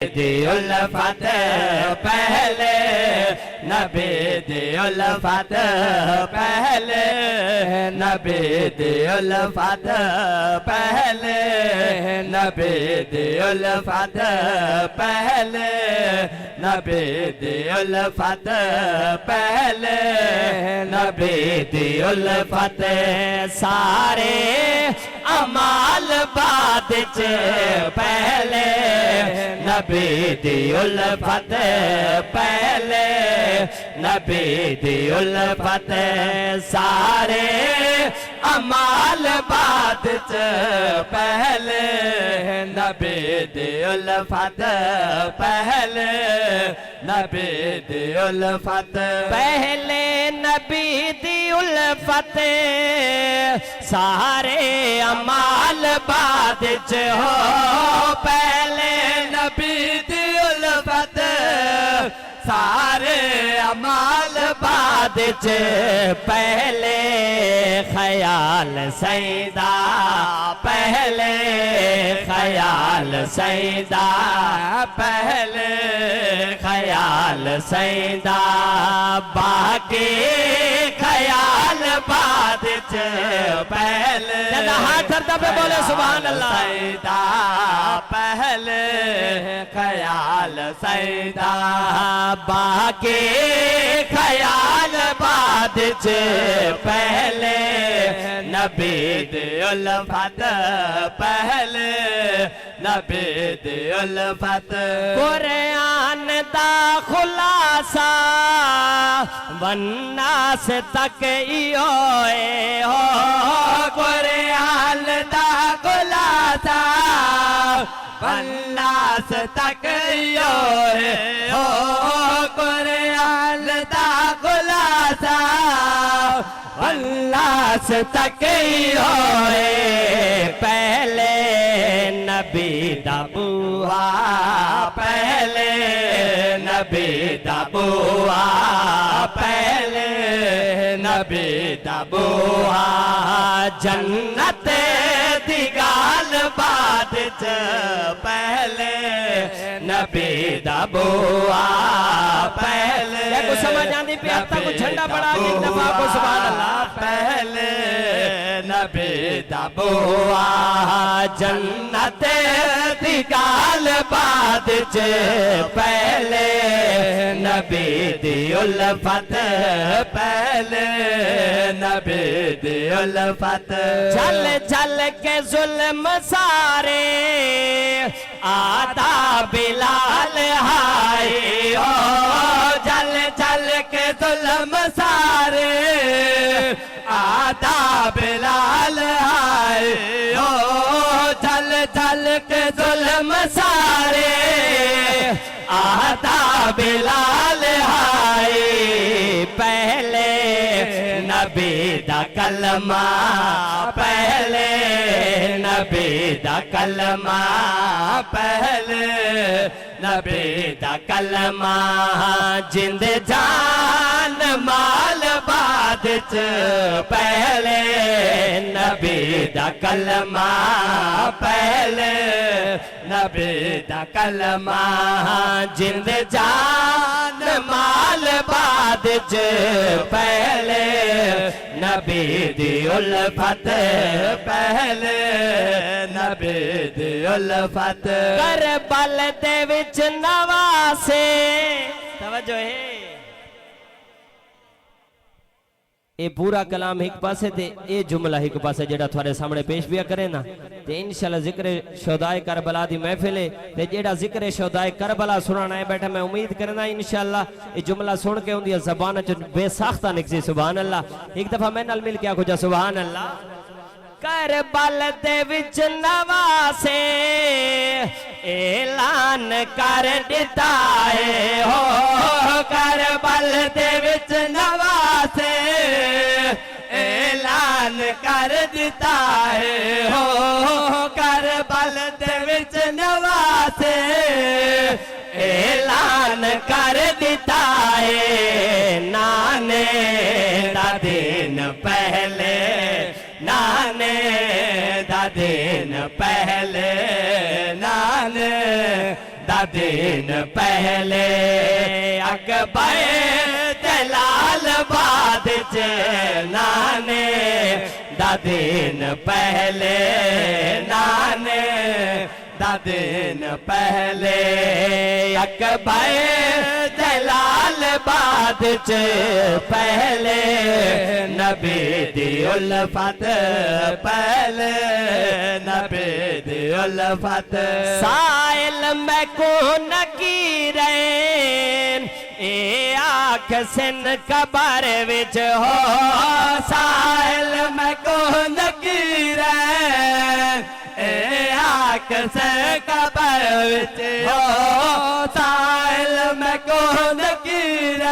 दी उल्फत पहले, नबी दी उल्फत पहले, नबी दी उल्फत पहले, नबी दी उल्फत पहले, नबी दी उल्फत पहले, नबी दी उल्फत सारे अमाल बाद च पहले, नबी दी उल्फत पहले, नबी दी उल्फत सारे अमाल बाद च पहले, नबी दी उल्फत पहले, नबी दी उल्फत पहले, नबी दी उल्फत सारे अमाल बाद च हो पहले, नबी दी उल्फत सारे अमाल बाद च पहले, ख्याल सैदा पहले, ख्याल सैदा पहले, ख्याल सैदा बाकी ख्याल बाद च पहले, हाथ पे बोले सुभान अल्लाह। सैदा पहले, ख्याल सैदा बाकी ख्याल बाद च पहले, नबी दी उल्फत पहले, नबी दी उल्फत कुरान दा खुलासा वन्नास तक इयो हो, कुरान दा खुलासा वन्नास तक इयो हो, कुरान दा खुलासा वन्नास तक इयो पहले, नबी दा बुआ पहले, नबी दा बुआ पहले, नबी दा बुआ जन्नत दी गाल बाद च पहले, नबी दा बुआ पहले, कुछ समझ आंदी पे अब तक झंडा बढ़ा के एक दफा को सुभान अल्लाह पहले, नबी दा बुआ जन्नत दी गाल बाद च पहले, नबी दी उल्फत पहले, नबी दी उल्फत चल चल के जुल्म सारे आदा बिलाल हाय हो, चल चल के जुल्म सारे आदा बिलाल हाय हो, चल चल के जुल्म सारे आदा बिलाल हाय पहले, नबी दा कलमा पहले, नबी दा कलमा पहले, नबी दा कलमा जिंद जान माल बाद च पहले, नबी दा कलमा पहले, नबी दा कलमा जिंद जान माल बाद च पहले, नबी दी उल्फत पहले, नबी दी उल्फत करबल दे विच नवासे तवज्जो है। ये पूरा कलाम एक पासे ते ये जुमला एक पासे जेड़ा थारे सामने पेश भी करे ना ते इंशाल्लाह जिक्र शोदाए करबला दी महफिल है ते जेड़ा जिक्र शोदाए करबला सुनाना है बैठा मैं उम्मीद करना इंशाल्लाह ये जुमला सुन के उनकी ज़बान च बेसाख्ता निकसी सुभान अल्लाह। एक दफा मैं नाल मिल के आखो जा सुभान अल्लाह। करबल दे विच नवासे ऐलान कर दिता है हो, करबल दे विच नवासे ऐलान कर दिता है हो, करबल दे विच नवासे ऐलान कर दिता है, नाने दा दिन पहले, नाने दा दिन पहले, नाने दा दा दिन पहले अकबर जलाल बाद च नाने दा दिन पहले नाने दा दिन पहले अकबर जलाल बाद च पहले नबी दी उल्फत पहले नबी दी उल्फत साइल मैं को नकीरें ए आख सिन कबर विच हो साइल मैं को नकीरें ए आख से कबर विच हो साइल मैं को नकीरें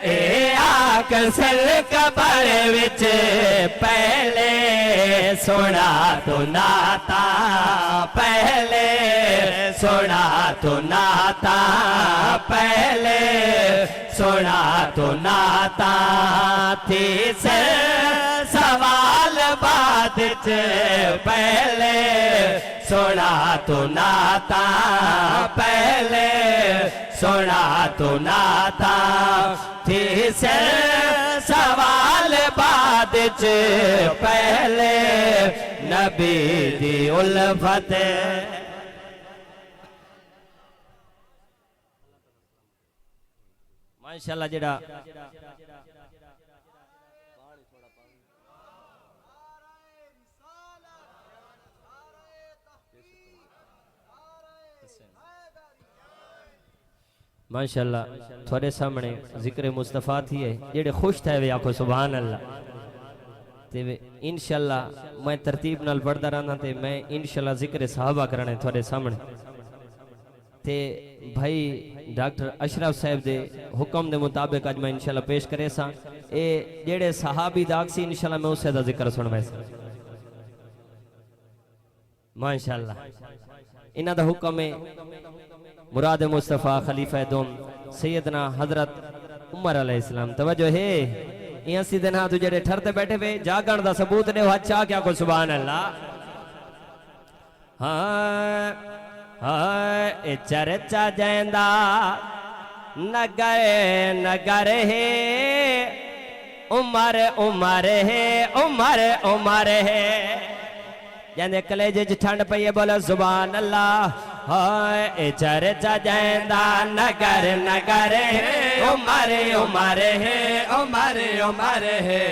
ए आख से कबर विच पहले सुना तो नाता पहले सुना तो नाता पहले सुना तो नाता थी से सवाल बाद च पहले सुना तो नाता पहले सुना तो नाता थी से सवाल बाद च पहले नबी दी उल्फत माशाअल्लाह जेड़ा माशाअल्लाह थोड़े सामने जिक्र मुस्तफा थी है जेड़े खुश थे वे आखो सुभान अल्लाह ते इंशाअल्लाह मैं तरतीब नाल पढ़दा रहना ते मैं इंशाअल्लाह जिक्र सहाबा करने थोड़े सामने ते भाई डॉक्टर अशरफ साहब दे हुक्म दे मुताबिक आज मैं इंशाअल्लाह पेश करे सा ए जेड़े सहाबी दाग सी इंशाअल्लाह मैं उससे दा जिक्र सुनवाए सा माशाअल्लाह इना दा हुक्म है मुराद मुस्तफा खलीफा दोम सैयदना हजरत उमर अलैहिस्सलाम तवज्जो है यहाँ सीधे ना तू जेड़े ठरते बैठे वे जागण दा सबूत ने अच्छा क्या को सुभान अल्लाह हाँ हाँ ए चर्चा जैंदा नगर नगर है उमर उमर है उमर उमर है जैसे कलेजे च ठंड पई है बोलो सुभान अल्लाह हाय ए चर्चा जैंदा नगर नगर है उमर उमर है उमर उमर है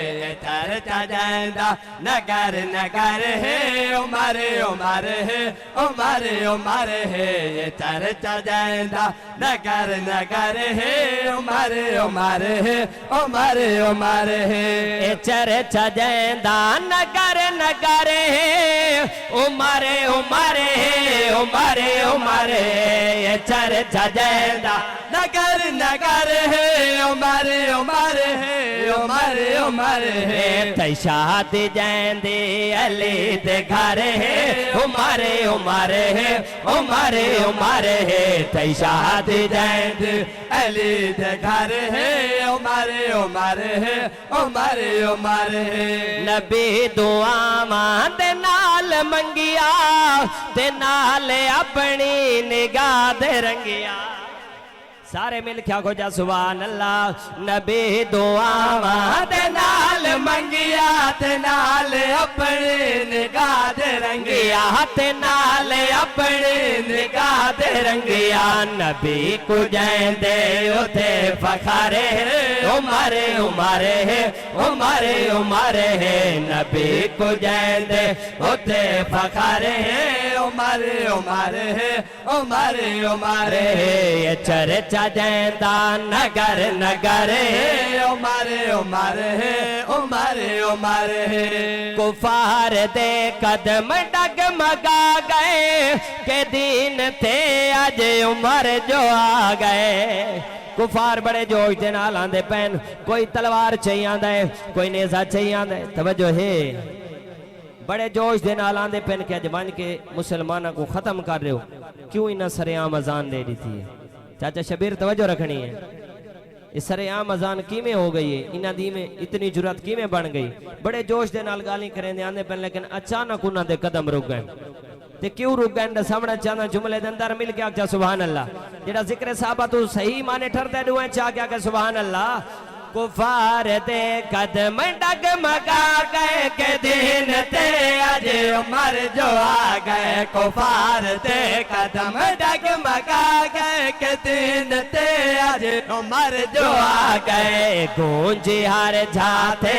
चर्चा जैंदा नगर नगर है उमर उमर है उमर उमर है चर्चा जैंदा नगर नगर है उमर उमर है उमर उमर है चर्चा जैंदा नगर नगर है उमर उमर है उमर उमर ये चर्चा जैंदा नगर नगर है उमर उमर है उमर उमर है तैशाद जैंदे अली दे घर है उमर उमर है उमर उमर है तैशाद जैंदे अली दे घर है उमर उमर है उमर उमर है नबी दुआवां दे नाल मंगिया ते नाल अपनी निगाह दे रंगिया सारे मिल क्या को जा सुभान अल्लाह नबी दुआवां दे नाल मंगिया ते नाल अपनी निगाह दे रंगिया ते नाल अपनी निगाह दे रंगिया नबी को जैंदे उथे फखारे उमर उमर है उमर उमर है नबी को जैंदे उथे फखारे उमर उमर है उमर उमर है ये चर्चा जैंदा नगर नगर है उमर उमर है उमर उमर है कुफार दे कदम डगमगा गए के दिन थे आज उमर जो आ गए कुफार बड़े जोश दे नाल आंदे पैन कोई तलवार चाहिए आंदा है कोई नेजा चाहिए आंदा है तवज्जो है बड़े जोश दे नाल आंदे पैन के अज बन के मुसलमानों को खत्म कर रहे हो क्यों इन्ना सरेआम अजान दे दी थी चाचा शबीर तवज्जो रखनी है इस सरेआम अजान किमें हो गई है इन्ना दी में इतनी जुरत किमें बन गई बड़े जोश दे नाल गाली करें आंदे पैन लेकिन अचानक उन्हां दे कदम रुक गए ते क्यों रुक गए सामने चाहना जुमले दे अंदर मिल के आख्या सुभान अल्लाह जेड़ा जिक्र साहबा तू सही माने ठरदे दुआ चा के आखे सुभान अल्लाह कुफार दे कदम डगमगा गए के दिन ते आज उमर जो आ गए कुफार दे कदम डगमगा गए के दिन ते आज उमर जो आ गए गूंज हर जाते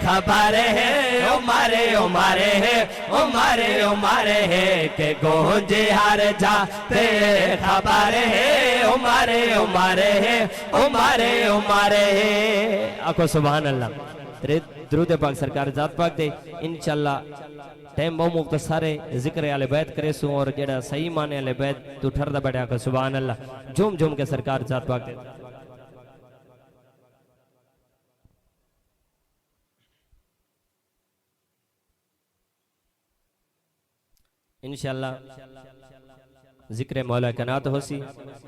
खबर है उमर उमर है उमर उमर है के गूंज हर जाते खबर है उमर उमर है उमर उमर है आखो सुभान अल्लाह दरूद पाक सरकार जात पाक दे इंशाअल्लाह टाइम बहु मुख्तसर है जिक्र आले बैत करे सु और जेड़ा सही माने आले बैत तू ठरदा बैठा आखो सुभान अल्लाह झूम झूम के सरकार जात पाक दे इंशाअल्लाह जिक्र मौला कनात होसी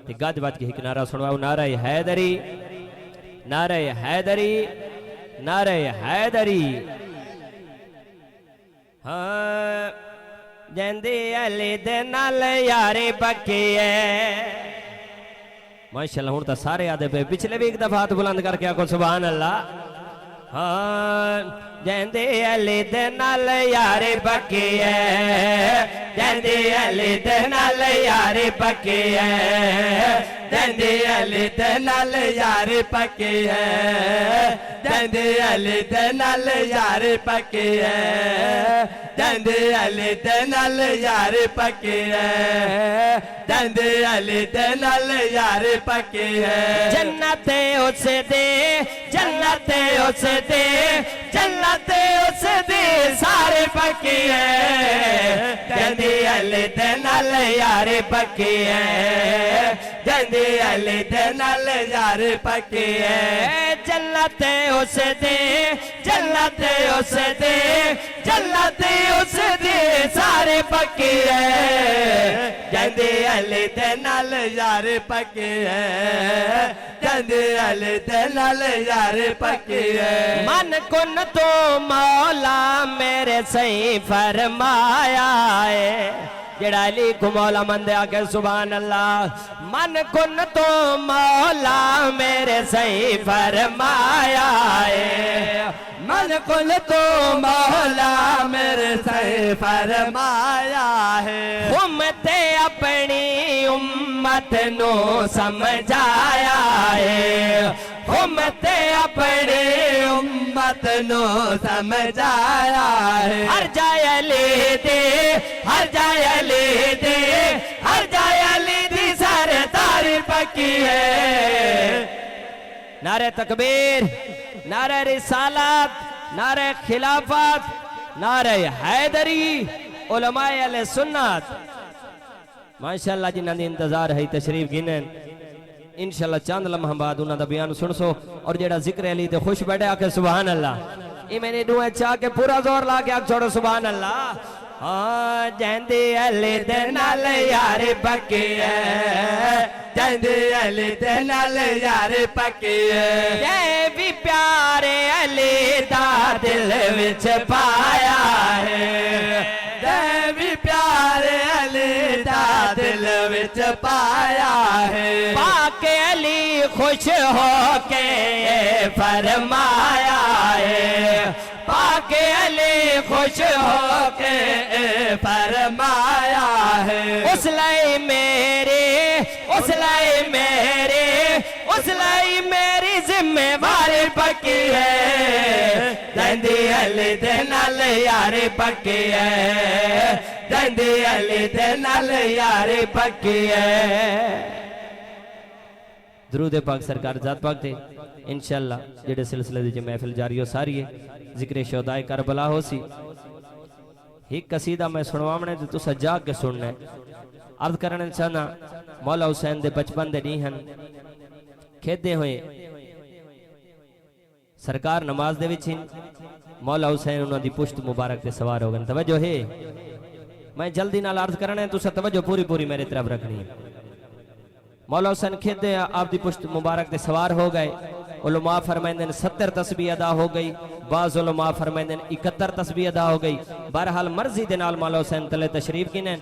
ते गद बात के किनारा सुनवाओ नारा हैदरी नारे हैदरी नारे हैदरी हाँ जंदी अली दे नाल यारी पक्की है माशाअल्लाह हुण तां सारे आदे पे पिछले भी एक दफा हाथ बुलंद करके आखो सुभान अल्लाह हाँ जंदी अली दे नाल यारी पक्की है जंदी अली दे नाल यारी पक्की है जंदी अली दे नाल यार पक्की है जंदी अली दे नाल यार पक्की है जंदी अली दे नाल यार पक्की है जंदी अली दे नाल यार पक्की है जन्नत उस दे जन्नत उस दे जन्नत उस दे सारे पक्की है जंदी अली दे नाल यार पक्की है जंदी अली दे नाल यार पक्की है जन्नत उस दे जन्नत उस दे जन्नत उस दे सारे पक्की है जंदी अली दे नाल यार पक्की है जंदी अली दे नाल यार पक्की है मन कुन तो मौला मेरे सही फरमाया है जेड़ा अली को मौला मंदे आके सुभान अल्लाह मन कुन तो मौला मेरे सही फरमाया है मन कुन तो मौला मेरे सही फरमाया है उम्मते अपनी उम्मत नो समझाया है उम्मते अपनी उम्मत नो समझाया है हर जाय ले दे हर जाय ले दे हर जाय ले दी सारे तारी पक्की है नारे तकबीर नारे रिसालत नारे खिलाफत नारे हैदरी उलमाए अहले सुन्नत माशाअल्लाह जिन्हां दी इंतजार है तशरीफ गिनन इंशाअल्लाह चंद लम्हा बाद उन्हां दा बयान सुनसो और जेड़ा जिक्र अली ते खुश बैठे आके सुभान अल्लाह ये मैंने दुआ चाह के पूरा जोर ला के आख छोड़ो सुभान अल्लाह हाँ जंदी अली दे नाल यार पक्की है जंदी अली दे नाल यार पक्की है जै भी प्यारे अली दा दिल विच पाया है जै भी प्यारे अली दा दिल विच पाया है पाके अली खुश हो के फरमाया है पाके अली खुश हो के फरमाया है उस लाई मेरे उस लाई मेरे उस लाई मेरी जिम्मेवारी पक्की है जंदी अली दे नाल यार पक्की है जंदी अली दे नाल यार पक्की है दरूद पाक सरकार जात पाक थे इंशाअल्लाह जेडे सिलसिले दी महफिल जारी हो सारी है जिक्र शोदाए करबला हो सी एक कसीदा मैं सुनवावने ते तुसा जाग के सुनना है अर्ज करने चाहना मौला हुसैन दे बचपन दे नी हन खेदे हुए सरकार नमाज दे विच मौला हुसैन उन्हां दी पुश्त मुबारक ते सवार हो गए तवज्जो है मैं जल्दी नाल अर्ज करना है तुसा तवज्जो पूरी पूरी मेरी तरफ रखनी है मौला हुसैन खेदे आप दी पुश्त मुबारक ते सवार हो गए उलमा फरमाइंदे 70 तस्बीह अदा हो गई, बाज़ उलमा फरमाइंदे 71 तस्बीह अदा हो गई। बहरहाल मर्जी दे नाल मौला हुसैन तले तशरीफ गिने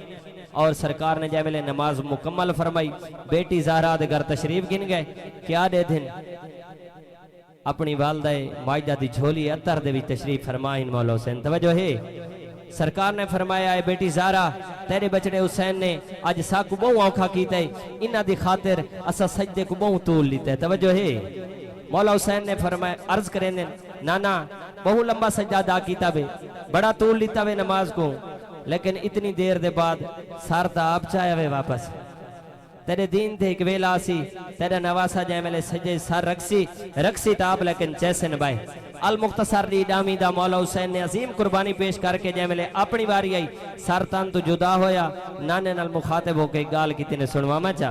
और सरकार ने जैवेले नमाज मुकम्मल फरमाई, बेटी ज़हरा दे घर तशरीफ गिन गए। क्या दे दिन अपनी वालदा माजिदा दी झोली अतर दे विच तशरीफ फरमाइन मौला हुसैन। तवज्जो है, सरकार ने फरमाया है बेटी ज़हरा तेरे बचड़े हुसैन ने अज साकू बहु औखा कीता है, इन्हां दी खातिर असा सजदे को बहु तूल लीता है। तवज्जो है, मौला हुसैन ने फरमाया अर्ज करेंदे नाना बहु लंबा सजदा अदा कीता वे, बड़ा तूल लीता वे नमाज को, लेकिन इतनी देर दे बाद सर ता आप चाहे वे वापस तेरे दीन थे एक वेला सी तेरा नवासा जैमेले सजे सर रक्सी ताब लेकिन जैसे नबाए अल मुख्तसर दी डामी दा मौला हुसैन ने अजीम कुर्बानी पेश करके जैमेले अपनी बारी आई सर तन तो जुदा होया नाने नाल मुखातिब होके गाल की ने सुनवामा चा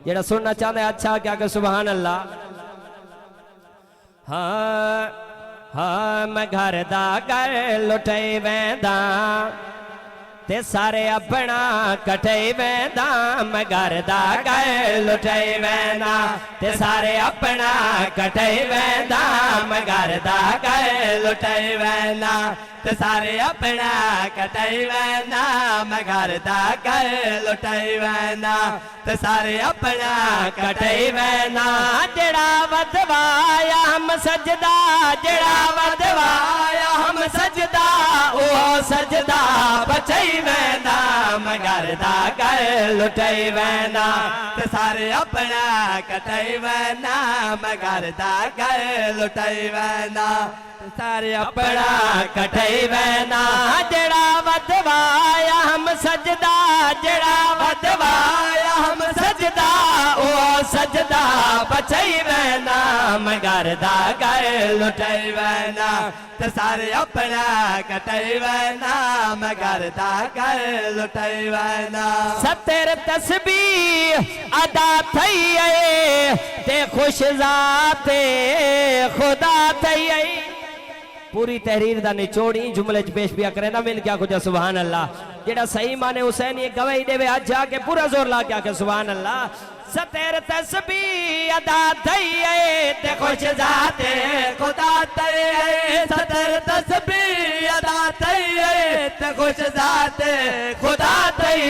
जेड़ा सुनना चाहता है अच्छा क्या कि सुभान अल्लाह। हाँ हाँ मैं घर दा घर लुटे वेंदा ते सारे अपना कटे वेंदा, मैं घर दा घर लुटे वेंदा ते सारे अपना कटे वेंदा, मैं घर दा घर लुटे वेंदा ते सारे अपना कटे वेंदा, मैं घर दा घर लुटे वेंदा ते सारे अपना कटे वेंदा। जेड़ा वधवाया हम सजदा, जेड़ा वधवाया हम सजदा ओ सजदा बचई वेंदा, मैं घर दा घर लुटई वेंदा ते सारे अपना कटई वेंदा, मैं घर दा घर लुटई वेंदा ते सारे अपना कटई वेंदा। जेड़ा वधवाया हम सजदा, जेड़ा वधवाया हम सजदा ओ सजदा बचई वेंदा, मैं घर दा घर लुटई वेंदा ते सारे अपना कटई वेंदा, मैं घर दा घर लुटई वेंदा। 70 तस्बीह अदा थई ते खुश जाते खुदा थई। पूरी तहरीर दा निचोड़ ही जुमले च पेश पिया करे ना मिल क्या कुछ सुभान अल्लाह। जेड़ा सही माने हुसैन ये गवाही देवे आज जाके पूरा जोर ला क्या के सुभान अल्लाह। 70 तस्बीह अदा थई ते खुश जाते खुदा थई, 70 तस्बीह अदा थई ते खुश जाते खुदा थई।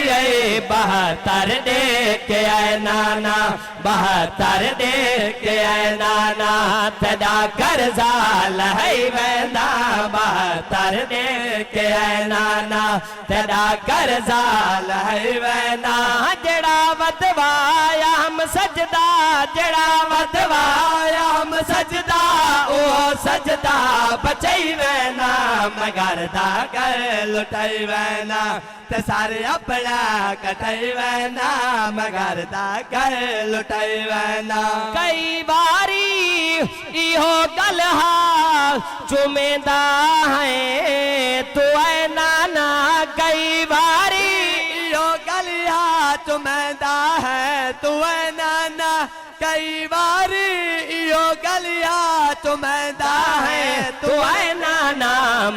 72 दे के आए नाना, 72 दे के आए नाना तेरा कर्जा लहई वेंदा, 72 दे के आए नाना तेरा कर्जा लहई वेंदा। जेड़ा वधवाया हम सजदा, जेड़ा वधवाया हम सजदा ओ सजदा बचई वेंदा, मैं घर दा घर लुटई वेंदा ते सारे अपना कटई वेंदा, मैं घर दा घर लुटई वेंदा। कई बारी इहो गल हा चुमेंदा है तू ऐ नाना, कई बारी इहो गल हा चुमेंदा है तू ऐ नाना, कई बारी इहो गलिया चुमेंदा है तू ऐ नाना।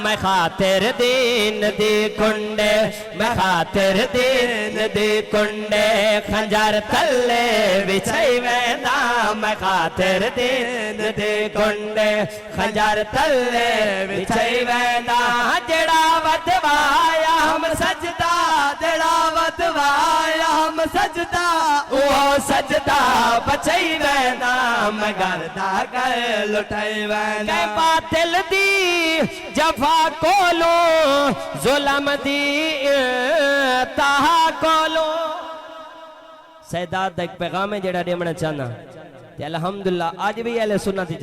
मैं खातिर दीन दी कुंडे, मैं खातिर दीन दी कुंडे खंजर थल्ले बिछई वेंदा, मैं खातिर दीन दी कुंडे खंजर थल्ले बिछई वेंदा। जेड़ा वधवाया हम सजदा, जेड़ा वधवाया हम सजदा ओ सजदा बचई वेंदा, मैं घर दा घर लुटई वेंदा। कै बातिल दी जफा कोलो जुल्म दी ताहा कोलो। सैदात दा एक पैगाम है जेड़ा देवना चाहना ते अल्हम्दुलिल्लाह आज भी अहले सुन्नत दी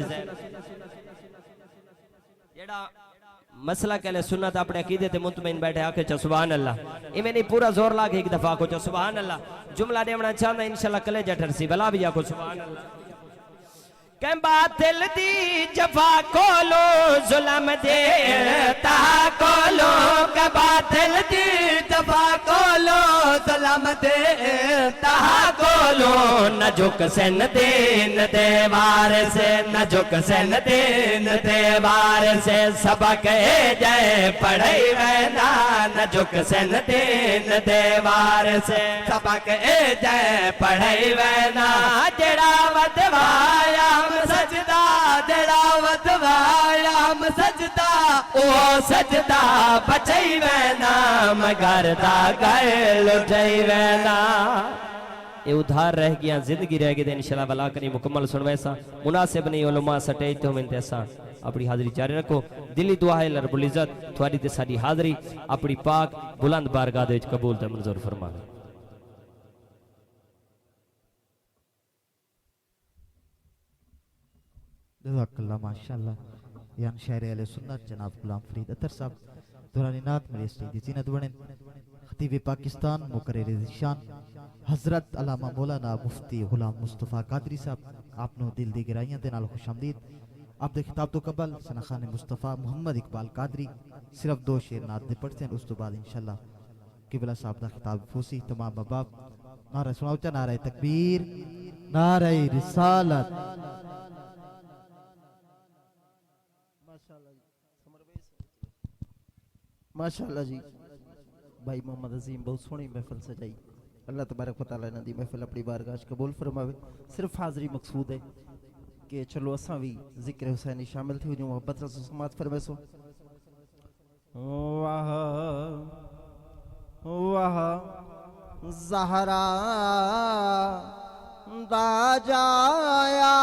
जेड़ा मसला कहले सुन्नत अपने अकीदे ते मुतमईन बैठे आके च सुभान अल्लाह। इवें नहीं पूरा जोर ला के एक दफा को च सुभान अल्लाह। जुमला देवना चाहना इंशाल्लाह कले जठर सी भला भी आको सुभान अल्लाह। कै बातिल दी जफा कोलो जुल्म दे ताहा कोलो, कै बातिल दी जफा कोलो जुल्म दे ताहा कोलो। न झुक सन दीन दे वार से, न झुक सन दीन दे वार से, सबक जय पढ़ई वेंदा, न झुक सन दीन दे वार से, सबक जय पढ़ई वेंदा। जेड़ा वधवाया हम सजदा, जड़ा वधवाया हम सजदा ओ सजदा बचई वैना मगर दा गए लुटई वैना। ये उधार रह गया जिंदगी रह गई इंशाल्लाह भला करी मुकम्मल सुन वैसा मुनासिब नहीं उलमा स्टेज तो मिलते ऐसा अपनी हाजिरी जारी रखो। दिली दुआ है रब्बुल इज्जत थोड़ी ते साडी हाजिरी अपनी पाक बुलंद बारगाह दे विच कबूल ते मंजूर फरमावे। जज़ाकल्लाह माशाअल्लाह। यान शायर अहले सुन्नत जनाब गुलाम फरीद अतर साहब दौरान नात मेरे स्टेज दी जीनत बने खतीब पाकिस्तान मुकर्रिर ज़िशान हजरत अल्लामा मौलाना मुफ्ती गुलाम मुस्तफा कादरी साहब आपनो दिल दी गहराइयां दे नाल खुशामदीद। आप दे खिताब तो कबल सनाखान मुस्तफा मोहम्मद इकबाल कादरी सिर्फ 2 शेर नात दे पढ़ते हैं उस तो बाद इंशाल्लाह किबला साहब दा खिताब फूसी तमाम अहबाब नारा सुनाओ चा नारा तकबीर नारा रिसालत। माशाअल्लाह जी भाई मोहम्मद अजीम बहुत सोहनी महफिल सजाई। अल्लाह तबारक व तआला दी महफिल अपनी बारगाह कबूल फरमावे। सिर्फ हाज़री मकसूद है कि चलो असा भी जिक्र हुसैनी शामिल थी वञूं मोहब्बत सां समात फरमाइसो। वाह वाह ज़हरा दा जाया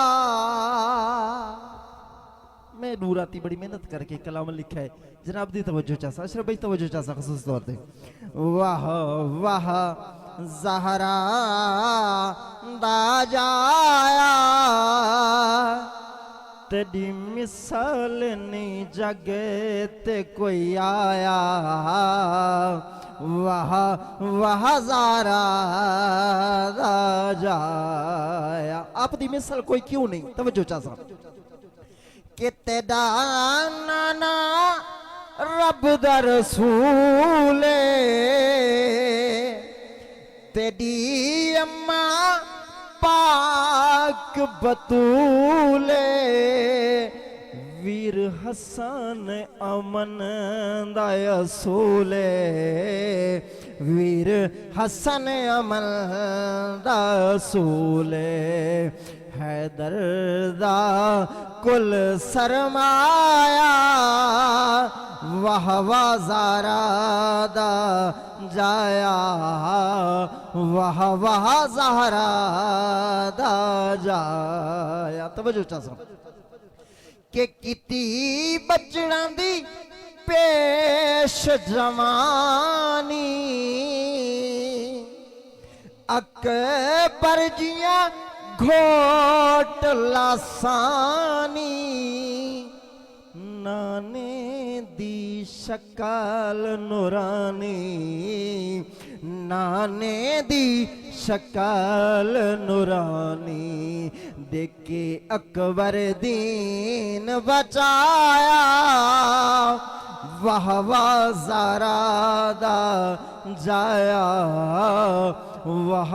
मैं नूराती बड़ी मेहनत करके कलाम लिखा है जनाब दी तवज्जो चासा अशरफ भाई तवज्जो चासा खास तौर पे। वाह वाह ज़हरा दा जाया तेरी मिसाल नहीं जगे ते कोई आया। वाह वाह ज़हरा दा जाया आप दी मिसाल कोई क्यों नहीं तवज्जो चासा कि तेरा नाना रब दा रसूल तेरी अम्मा पाक बतूल वीर हसन अमन दा असूल वीर हसन अमन दा असूल हैदर दा कुल सरमाया। वाह वाह ज़हरा दा जाया वाह वाह ज़हरा दा जाया। तवज्जो चासा के किती बचड़ा दी पेश जवानी अकबर जियां घोट लासानी नाने दी शक्ल नूरानी नाने दी शक्ल नूरानी देखे अकबर दीन बचाया। वाह वाह ज़हरा दा जाया वाह